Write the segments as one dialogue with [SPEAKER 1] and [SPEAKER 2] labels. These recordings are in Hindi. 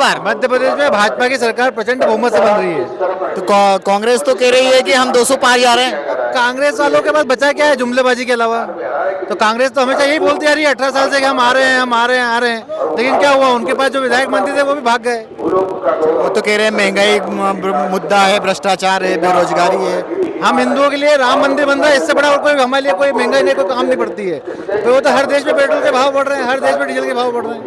[SPEAKER 1] बार?
[SPEAKER 2] मध्य प्रदेश में भाजपा की सरकार प्रचंड बहुमत से बन रही है।
[SPEAKER 1] तो कांग्रेस तो कह रही है कि हम 200 पार जा रहे हैं।
[SPEAKER 2] कांग्रेस वालों के पास बचा क्या है जुमलेबाजी के अलावा? तो कांग्रेस तो हमेशा यही बोलती आ रही है 18 साल से कि हम आ रहे हैं, हम आ रहे हैं, आ रहे हैं, लेकिन क्या हुआ? उनके पास जो विधायक मंत्री थे वो भी भाग गए।
[SPEAKER 1] वो तो कह रहे हैं महंगाई मुद्दा है, भ्रष्टाचार है, बेरोजगारी है।
[SPEAKER 2] हम हिंदुओं के लिए राम मंदिर बन रहा है, इससे बड़ा और कोई हमारे लिए कोई महंगाई नहीं, कोई काम नहीं पड़ती है। तो वो तो हर देश में पेट्रोल के भाव बढ़ रहे हैं, हर देश में डीजल के भाव बढ़ रहे हैं।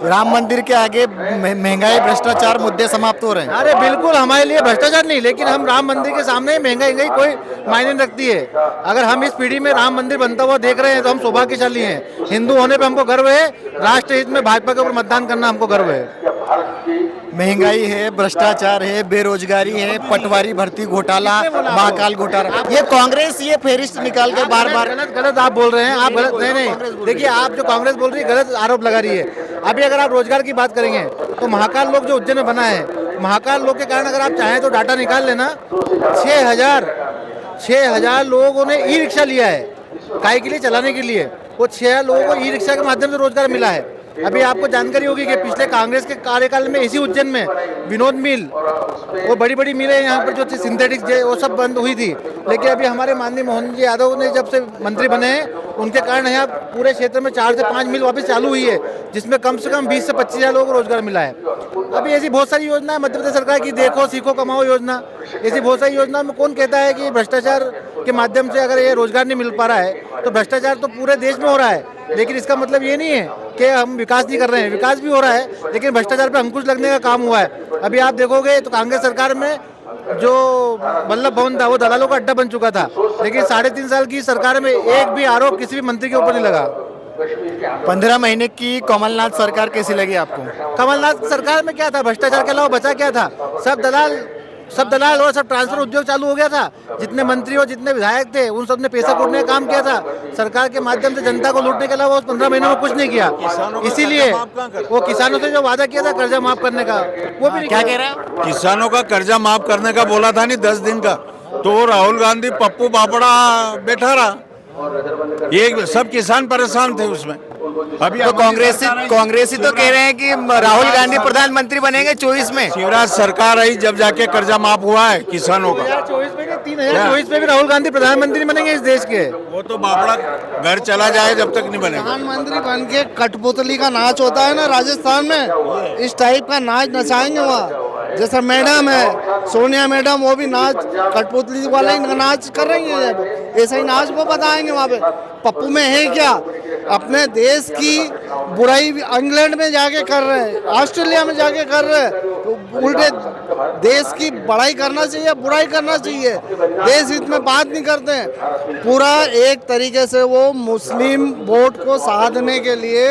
[SPEAKER 1] राम मंदिर के आगे महंगाई भ्रष्टाचार मुद्दे समाप्त हो रहे हैं।
[SPEAKER 2] अरे बिल्कुल, हमारे लिए भ्रष्टाचार नहीं, लेकिन हम राम मंदिर के सामने महंगाई कोई मायने नहीं रखती है। अगर हम इस पीढ़ी में राम मंदिर बनता हुआ देख रहे हैं तो हम सौभाग्यशाली हैं। हिंदू होने पे हमको गर्व है, राष्ट्र हित में भाजपा के ऊपर मतदान करना हमको गर्व है।
[SPEAKER 1] महंगाई है, भ्रष्टाचार है, बेरोजगारी है, पटवारी भर्ती घोटाला, महाकाल घोटाला, ये कांग्रेस ये फेरिस्त निकाल के बार बार
[SPEAKER 2] गलत आप बोल रहे हैं। आप गलत नहीं, देखिए आप जो कांग्रेस बोल रही है गलत आरोप लगा रही है। अभी अगर आप रोजगार की बात करेंगे तो महाकाल लोक जो उज्जैन में बना है, महाकाल लोक के कारण अगर आप चाहें तो डाटा निकाल लेना, 6,000 लोगों ने ई रिक्शा लिया है काय के लिए, चलाने के लिए। वो 6 लोगों को ई रिक्शा के माध्यम से रोजगार मिला है। अभी आपको जानकारी होगी कि पिछले कांग्रेस के कार्यकाल में इसी उज्जैन में विनोद मिल, वो बड़ी बड़ी मिलें यहाँ पर जो थी सिंथेटिक वो सब बंद हुई थी। लेकिन अभी हमारे माननीय मोहन जी यादव ने जब से मंत्री बने हैं उनके कारण यहाँ पूरे क्षेत्र में 4 से 5 मिल वापस चालू हुई है, जिसमें कम से कम 20 से 25,000 लोगों को रोजगार मिला है। अभी ऐसी बहुत सारी योजना है मध्य प्रदेश सरकार की, देखो सीखो कमाओ योजना, ऐसी बहुत सारी योजना में कौन कहता है कि भ्रष्टाचार के माध्यम से अगर ये रोजगार नहीं मिल पा रहा है तो भ्रष्टाचार तो पूरे देश में हो रहा है। लेकिन इसका मतलब ये नहीं है कि हम विकास नहीं कर रहे हैं, विकास भी हो रहा है, लेकिन भ्रष्टाचार पे अंकुश लगने का काम हुआ है। अभी आप देखोगे तो कांग्रेस सरकार में जो वल्लभ भवन था वो दलालों का अड्डा बन चुका था, लेकिन 3.5 साल की सरकार में एक भी आरोप किसी भी मंत्री के ऊपर नहीं लगा।
[SPEAKER 1] 15 महीने की कमलनाथ सरकार कैसी लगी आपको?
[SPEAKER 2] कमलनाथ सरकार में क्या था? भ्रष्टाचार के अलावा बचा क्या था? सब दलाल और सब ट्रांसफर उद्योग चालू हो गया था। जितने मंत्री और जितने विधायक थे उन सब ने पैसा कूटने का काम किया था। सरकार के माध्यम से जनता को लूटने के अलावा उस 15 महीनों में कुछ नहीं किया। इसीलिए वो किसानों से जो वादा किया था कर्जा माफ करने का, वो भी
[SPEAKER 1] क्या कह रहे हैं?
[SPEAKER 3] किसानों का कर्जा माफ करने का बोला था नहीं 10 दिन का, तो राहुल गांधी पप्पू बापड़ा बैठा रहा, ये सब किसान परेशान थे उसमें।
[SPEAKER 1] अभी तो कांग्रेसी तो कह रहे हैं कि राहुल गांधी प्रधानमंत्री बनेंगे 24 में।
[SPEAKER 3] शिवराज सरकार आई जब जाके कर्जा माफ हुआ है किसानों का।
[SPEAKER 2] 2024 में 3024 में भी राहुल गांधी प्रधानमंत्री बनेंगे इस देश के।
[SPEAKER 3] वो तो बापड़ा घर चला जाए जब तक नहीं बनेगा।
[SPEAKER 4] प्रधानमंत्री बन के कठपुतली का नाच होता है ना राजस्थान में, इस टाइप का नाच नचाएंगे वहाँ। जैसा मैडम है सोनिया मैडम, वो भी नाच कठपुतली वाला ही नाच कर रही है, ऐसा ही नाच वो बताएंगे वहाँ पे। पप्पू में है क्या? अपने देश की बुराई इंग्लैंड में जाके कर रहे हैं, ऑस्ट्रेलिया में जाके कर रहे हैं, तो उल्टे देश की बड़ाई करना चाहिए, बुराई करना चाहिए, देश हित में बात नहीं करते हैं। पूरा एक तरीके से वो मुस्लिम वोट को साधने के लिए,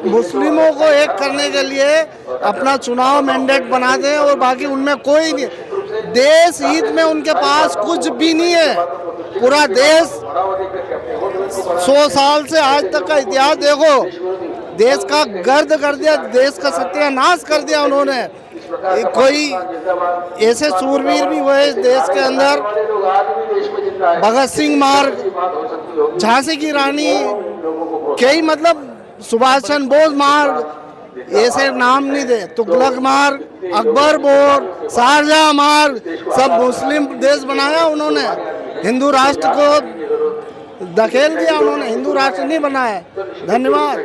[SPEAKER 4] मुस्लिमों को एक करने के लिए अपना चुनाव मैंडेट बना दें और बाकी उनमें कोई नहीं, देश हित में उनके पास कुछ भी नहीं है। पूरा देश 100 साल से आज तक का इतिहास देखो, देश का गर्द कर दिया, देश का सत्यानाश कर दिया उन्होंने। कोई ऐसे सूरवीर भी हुए इस देश के अंदर, भगत सिंह मार्ग, झांसी की रानी, कई मतलब सुभाष चंद्र बोस मार्ग, ऐसे नाम नहीं दे, तुगलक मार्ग, अकबर बोर्ड, शाहजहां मार्ग, सब मुस्लिम देश बनाया उन्होंने, हिंदू राष्ट्र को धकेल दिया उन्होंने, हिंदू राष्ट्र नहीं बनाया। धन्यवाद।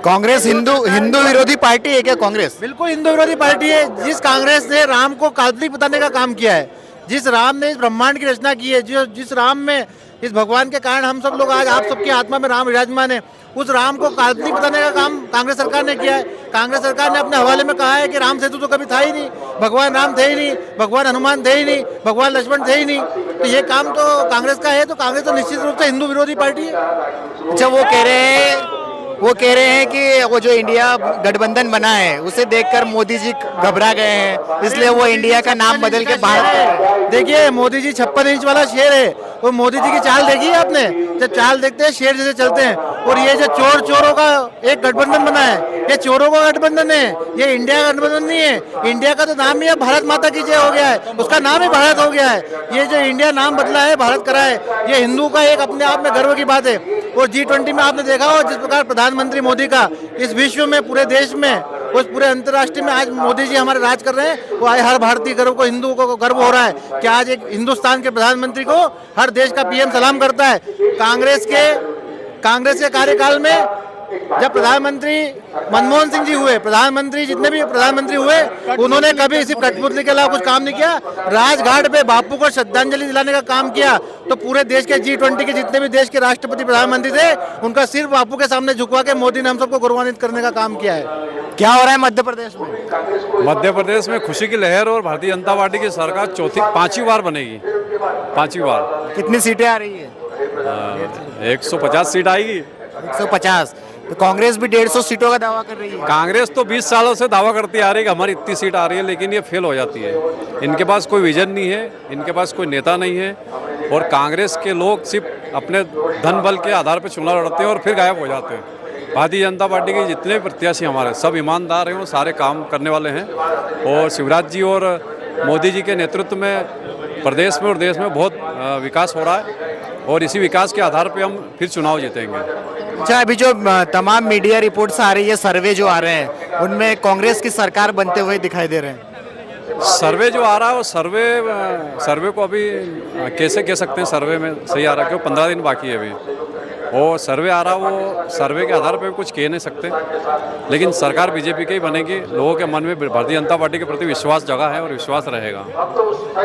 [SPEAKER 1] कांग्रेस हिंदू विरोधी पार्टी है क्या कांग्रेस?
[SPEAKER 2] बिल्कुल हिंदू विरोधी पार्टी है। जिस कांग्रेस ने राम को काल्पनिक बताने का काम किया है, जिस राम ने इस ब्रह्मांड की रचना की है, जिस राम में, इस भगवान के कारण हम सब लोग आज आप सबकी आत्मा में राम विराजमान है, उस राम को काल्पनिक बताने का काम कांग्रेस सरकार ने किया है। कांग्रेस सरकार ने अपने हवाले में कहा है कि राम सेतु तो कभी था ही नहीं, भगवान राम थे ही नहीं, भगवान हनुमान थे ही नहीं, भगवान लक्ष्मण थे ही नहीं। तो ये काम तो कांग्रेस का है, तो कांग्रेस तो निश्चित रूप से हिंदू विरोधी पार्टी है।
[SPEAKER 1] अच्छा, वो कह रहे हैं कि वो जो इंडिया गठबंधन बना है उसे देखकर मोदी जी घबरा गए हैं, इसलिए वो इंडिया का नाम बदल के भारत।
[SPEAKER 2] देखिए मोदी जी 56 इंच वाला शेर है, वो मोदी जी की चाल देखी है आपने? जब चाल देखते हैं शेर जैसे चलते हैं। और ये जो चोरों का एक गठबंधन बना है, ये चोरों का गठबंधन है, ये इंडिया का गठबंधन नहीं है। इंडिया का तो नाम ही भारत माता की जय हो गया है, उसका नाम ही भारत हो गया है। ये जो इंडिया नाम बदला है, भारत करा है, ये हिंदू का एक अपने आप में गर्व की बात है। और G20 में आपने देखा हो जिस प्रकार प्रधानमंत्री मोदी का इस विश्व में, पूरे देश में उस पूरे अंतर्राष्ट्रीय में आज मोदी जी हमारे राज कर रहे हैं, वो आज हर भारतीय गर्व को, हिंदुओं को गर्व हो रहा है कि आज एक हिंदुस्तान के प्रधानमंत्री को हर देश का पीएम सलाम करता है। कांग्रेस के कार्यकाल में जब प्रधानमंत्री मनमोहन सिंह जी हुए, प्रधानमंत्री जितने भी प्रधानमंत्री हुए, उन्होंने कभी सिर्फ कठपुतली के अलावा कुछ काम नहीं किया। राजघाट पे बापू को श्रद्धांजलि दिलाने का काम किया। तो पूरे देश के G20 के जितने भी देश के राष्ट्रपति प्रधानमंत्री थे, उनका सिर्फ बापू के सामने झुकवा के मोदी ने हम सबको गौरवान्वित करने का काम किया है।
[SPEAKER 1] क्या हो रहा है मध्य प्रदेश में?
[SPEAKER 5] मध्य प्रदेश में खुशी की लहर और भारतीय जनता पार्टी की सरकार पांचवी बार बनेगी। पांचवी बार।
[SPEAKER 1] कितनी सीटें आ रही है?
[SPEAKER 5] 150 सीट आएगी।
[SPEAKER 1] 150। तो कांग्रेस भी 150 सीटों का दावा कर रही है।
[SPEAKER 5] कांग्रेस तो 20 सालों से दावा करती आ रही है कि हमारी इतनी सीट आ रही है, लेकिन ये फेल हो जाती है। इनके पास कोई विजन नहीं है, इनके पास कोई नेता नहीं है, और कांग्रेस के लोग सिर्फ अपने धन बल के आधार पर चुनाव लड़ते हैं और फिर गायब हो जाते हैं। भारतीय जनता पार्टी के जितने भी प्रत्याशी हमारे सब ईमानदार हैं, वो सारे काम करने वाले हैं, और शिवराज जी और मोदी जी के नेतृत्व में प्रदेश में और देश में बहुत विकास हो रहा है, और इसी विकास के आधार पर हम फिर चुनाव जीतेंगे।
[SPEAKER 1] अच्छा, अभी जो तमाम मीडिया रिपोर्ट्स आ रही है, सर्वे जो आ रहे हैं, उनमें कांग्रेस की सरकार बनते हुए दिखाई दे रहे हैं।
[SPEAKER 5] सर्वे जो आ रहा है वो सर्वे को अभी कैसे कह सकते हैं सर्वे में सही आ रहा है, क्यों 15 दिन बाकी है अभी। वो सर्वे आ रहा, वो सर्वे के आधार पर कुछ कह नहीं सकते, लेकिन सरकार बीजेपी की ही बनेगी। लोगों के मन में भारतीय जनता पार्टी के प्रति विश्वास जगा है और विश्वास रहेगा।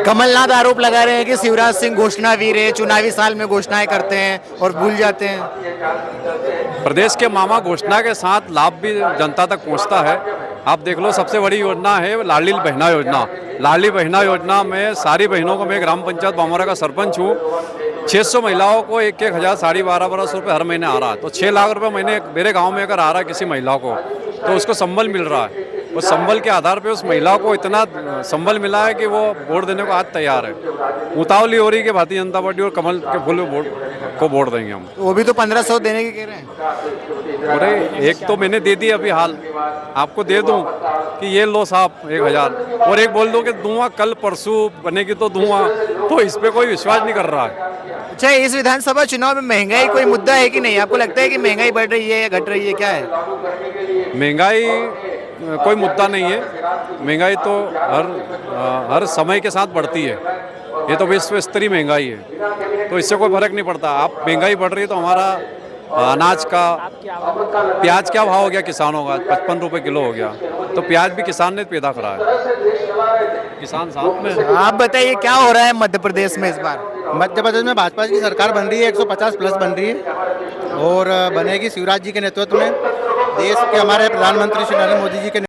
[SPEAKER 1] कमलनाथ आरोप लगा रहे हैं कि शिवराज सिंह घोषणावीर है, चुनावी साल में घोषणाएं करते हैं और भूल जाते हैं।
[SPEAKER 5] प्रदेश के मामा घोषणा के साथ लाभ भी जनता तक पहुंचता है। आप देख लो, सबसे बड़ी योजना है लाडली बहना योजना। लाडली बहना योजना में सारी बहनों को, मैं ग्राम पंचायत बामोरा का सरपंच हूँ, 600 महिलाओं को 1,000 साढ़े 1200 रुपये हर महीने आ रहा है। तो 6 लाख रुपये महीने मेरे गांव में अगर आ रहा है किसी महिला को, तो उसको संबल मिल रहा है। उस संबल के आधार पे उस महिला को इतना संबल मिला है कि वो वोट देने को आज तैयार है। उतावली हो रही है कि भारतीय जनता पार्टी और कमल के फूल को वोट देंगे हम।
[SPEAKER 1] वो भी तो 1500 देने की कह रहे हैं।
[SPEAKER 5] अरे एक तो मैंने दे दी अभी हाल, आपको दे दूं कि ये लो साहब 1000, और एक बोल दो कि दूंगा कल परसों बनेगी तो दूंगा, तो इस पर कोई विश्वास नहीं कर रहा है।
[SPEAKER 1] अच्छा, इस विधानसभा चुनाव में महंगाई कोई मुद्दा है कि नहीं? आपको लगता है कि महंगाई बढ़ रही है या घट रही है, क्या है?
[SPEAKER 5] महंगाई कोई मुद्दा नहीं है। महंगाई तो हर समय के साथ बढ़ती है। ये तो विश्व स्तरीय महंगाई है, तो इससे कोई फर्क नहीं पड़ता। आप महंगाई बढ़ रही है तो हमारा अनाज का, प्याज क्या भाव हो गया किसानों का? 55 रुपये किलो हो गया। तो प्याज भी किसान ने पैदा करा है, किसान साथ में।
[SPEAKER 1] आप बताइए क्या हो रहा है मध्य प्रदेश में इस बार?
[SPEAKER 2] मध्य प्रदेश में भाजपा की सरकार बन रही है, 150 प्लस बन रही है, और बनेगी शिवराज जी के नेतृत्व में। देश के हमारे प्रधानमंत्री श्री नरेंद्र मोदी जी के